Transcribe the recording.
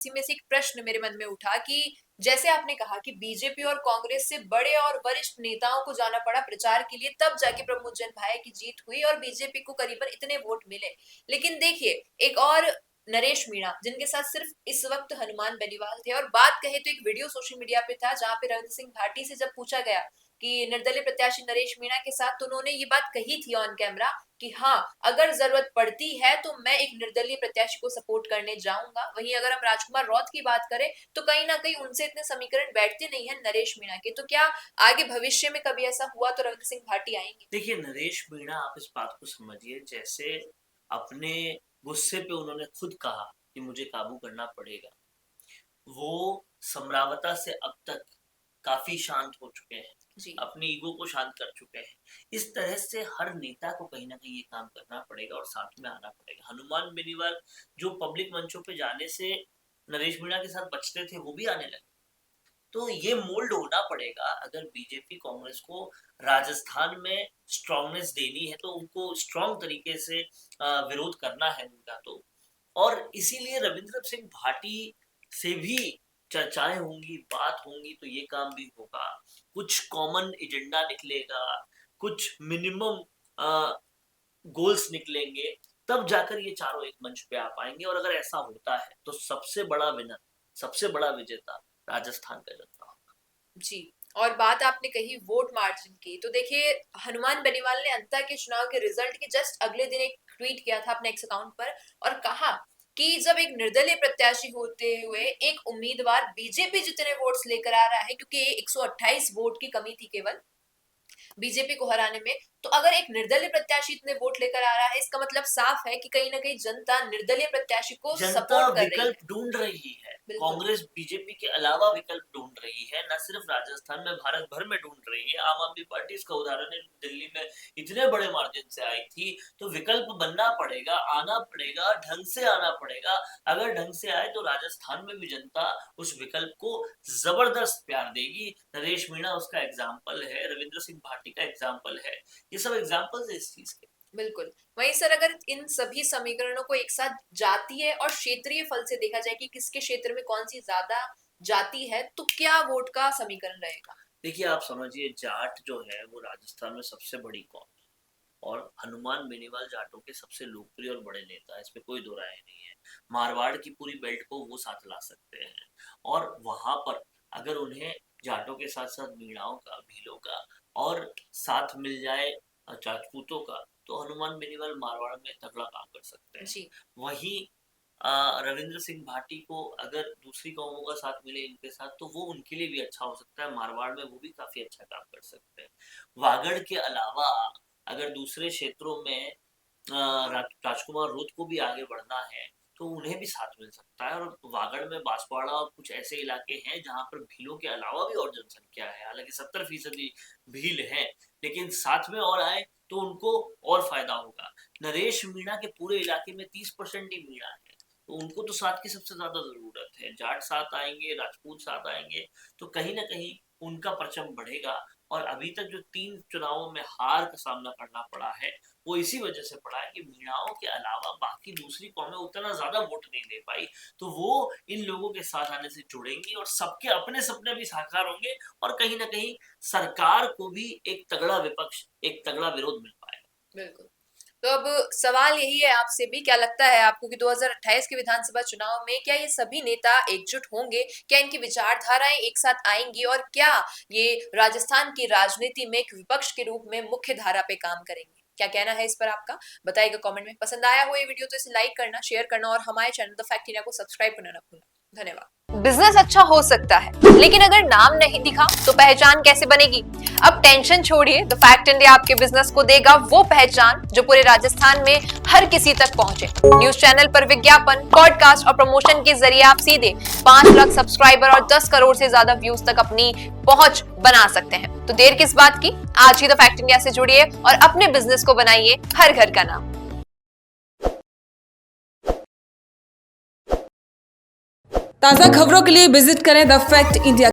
इसी में से एक प्रश्न मेरे मन में उठा कि जैसे आपने कहा कि बीजेपी और कांग्रेस से बड़े और वरिष्ठ नेताओं को जाना पड़ा प्रचार के लिए, तब जाके प्रमोद मुखर्जी भाई की जीत हुई और बीजेपी को करीबन इतने वोट मिले। लेकिन देखिए, एक और नरेश मीणा जिनके साथ सिर्फ इस वक्त हनुमान बेनीवाल थे, और बात कहे तो एक वीडियो सोशल मीडिया पे था जहां पे रविंद्र सिंह भाटी से जब पूछा गया कि निर्दलीय प्रत्याशी नरेश मीणा के साथ, तो उन्होंने ये बात कही थी ऑन कैमरा कि हाँ, अगर जरूरत पड़ती है तो मैं एक निर्दलीय प्रत्याशी को सपोर्ट करने जाऊंगा। वहीं अगर हम राजकुमार रौत की बात करें तो कहीं ना कहीं उनसे इतने समीकरण बैठते नहीं है नरेश मीणा के। तो क्या आगे भविष्य में कभी ऐसा हुआ तो रविंद्र सिंह भाटी आएंगे? देखिए, नरेश मीणा, आप इस बात को समझिए, जैसे अपने गुस्से पे उन्होंने खुद कहा कि मुझे काबू करना पड़ेगा, वो समरावता से अब तक काफी शांत हो चुके हैं, जी। अपनी ईगो को शांत कर चुके हैं। इस तरह से हर नेता को कहीं ना कहीं ये काम करना पड़ेगा और साथ में आना पड़ेगा। हनुमान बेनीवाल जो पब्लिक मंचों पे जाने से नरेश मीणा के साथ बचते थे, वो भी आने लगे। तो ये मोल्ड होना पड़ेगा। अगर बीजेपी कांग्रेस को राजस्थान में स्ट्रांगनेस देनी है तो उनको स्ट्रांग तरीके से विरोध करना है उनका। तो और इसीलिए रविंद्र सिंह भाटी से भी चर्चाएं होंगी, बात होंगी, तो ये काम भी होगा। कुछ कॉमन एजेंडा निकलेगा, कुछ मिनिमम गोल्स निकलेंगे, तब जाकर ये चारों एक मंच पे आ पाएंगे। और अगर ऐसा होता है तो सबसे बड़ा विनर, सबसे बड़ा विजेता राजस्थान का जनता होगा। जी। और बात आपने कही वोट मार्जिन की, तो देखिए, हनुमान बेनीवाल ने अंतर के चुनाव के रिजल्ट के जस्ट अगले दिन एक ट्वीट किया था अपने एक्स अकाउंट पर और कहा कि जब एक निर्दलीय प्रत्याशी होते हुए एक उम्मीदवार बीजेपी जितने वोट्स लेकर आ रहा है, क्योंकि 128 वोट की कमी थी केवल बीजेपी को हराने में, तो अगर एक निर्दलीय प्रत्याशी इतने वोट लेकर आ रहा है, इसका मतलब साफ है कि कहीं ना कहीं जनता निर्दलीय प्रत्याशी को जनता सपोर्ट कर रही विकल्प है। ढूंढ रही है। बिल्कुल। कांग्रेस बीजेपी के अलावा विकल्प ढूंढ रही है, न सिर्फ राजस्थान में, भारत भर में ढूंढ रही है। आम आदमी पार्टी इसका उदाहरण है, दिल्ली में इतने बड़े मार्जिन से आई थी। तो विकल्प बनना पड़ेगा, आना पड़ेगा, ढंग से आना पड़ेगा। अगर ढंग से आए तो राजस्थान में भी जनता उस विकल्प को जबरदस्त प्यार देगी। नरेश मीणा उसका एग्जाम्पल है, रविंद्र सिंह भाटी का एग्जाम्पल है। ये सब एग्जाम्पल है इस चीज के। बिल्कुल। वहीं सर, अगर इन सभी समीकरणों को एक साथ जातीय और क्षेत्रीय फल से देखा जाए कि किसके क्षेत्र में कौन सी ज्यादा जाति है, तो क्या वोट का समीकरण रहेगा? देखिए, आप समझिए, जाट जो है वो राजस्थान में सबसे बड़ी कौम है। और हनुमान बेनीवाल जाटों के सबसे लोकप्रिय और बड़े नेता है, इसमें कोई दो राय नहीं है। मारवाड़ की पूरी बेल्ट को वो साथ ला सकते हैं। और वहां पर अगर उन्हें जाटों के साथ साथ मीणाओं का, भीलों का और साथ मिल जाए राजपूतों का, तो हनुमान बेनीवाल मारवाड़ में तगड़ा काम कर सकते हैं। जी। वहीं रविंद्र सिंह भाटी को अगर दूसरी कौमों का साथ मिले इनके साथ, तो वो उनके लिए भी अच्छा हो सकता है। मारवाड़ में वो भी काफी अच्छा काम कर सकते हैं। वागड़ के अलावा अगर दूसरे क्षेत्रों में राजकुमार रूत को भी आगे बढ़ना है तो उन्हें भी साथ मिल सकता है। और वागड़ में बांसवाड़ा और कुछ ऐसे इलाके हैं जहां पर भीलों के अलावा भी और जनसंख्या है। हालांकि 70% भील है, लेकिन साथ में और आए तो उनको और फायदा होगा। नरेश मीणा के पूरे इलाके में 30% ही मीणा है, तो उनको तो साथ की सबसे ज्यादा जरूरत है। जाट साथ आएंगे, राजपूत साथ आएंगे, तो कहीं ना कहीं उनका परचम बढ़ेगा। और अभी तक जो 3 चुनावों में हार का सामना करना पड़ा है, वो इसी वजह से पड़ा है कि मीणाओं के अलावा बाकी दूसरी कौमें उतना ज्यादा वोट नहीं दे पाई। तो वो इन लोगों के साथ आने से जुड़ेंगी और सबके अपने सपने भी साकार होंगे। और कहीं ना कहीं सरकार को भी एक तगड़ा विपक्ष, एक तगड़ा विरोध मिल पाएगा। बिल्कुल। तो अब सवाल यही है आपसे भी, क्या लगता है आपको कि 2028 के विधानसभा चुनाव में क्या ये सभी नेता एकजुट होंगे? क्या इनकी विचारधाराएं एक साथ आएंगी? और क्या ये राजस्थान की राजनीति में एक विपक्ष के रूप में मुख्य धारा पे काम करेंगे? क्या कहना है इस पर आपका? बताइएगा कमेंट में। पसंद आया हो ये वीडियो तो इसे लाइक करना, शेयर करना और हमारे चैनल द फैक्ट इंडिया को सब्सक्राइब करना ना भूलना। धन्यवाद। बिजनेस अच्छा हो सकता है, लेकिन अगर नाम नहीं दिखा तो पहचान कैसे बनेगी? अब टेंशन छोड़िए, द फैक्ट इंडिया आपके बिजनेस को देगा वो पहचान जो पूरे राजस्थान में हर किसी तक पहुंचे। न्यूज चैनल पर विज्ञापन, पॉडकास्ट और प्रमोशन के जरिए आप सीधे 5 लाख सब्सक्राइबर और 10 करोड़ से ज्यादा व्यूज तक अपनी पहुंच बना सकते हैं। तो देर किस बात की, आज ही द फैक्ट इंडिया से जुड़िए और अपने बिजनेस को बनाइए हर घर का नाम। ताज़ा खबरों के लिए विजिट करें द फैक्ट इंडिया।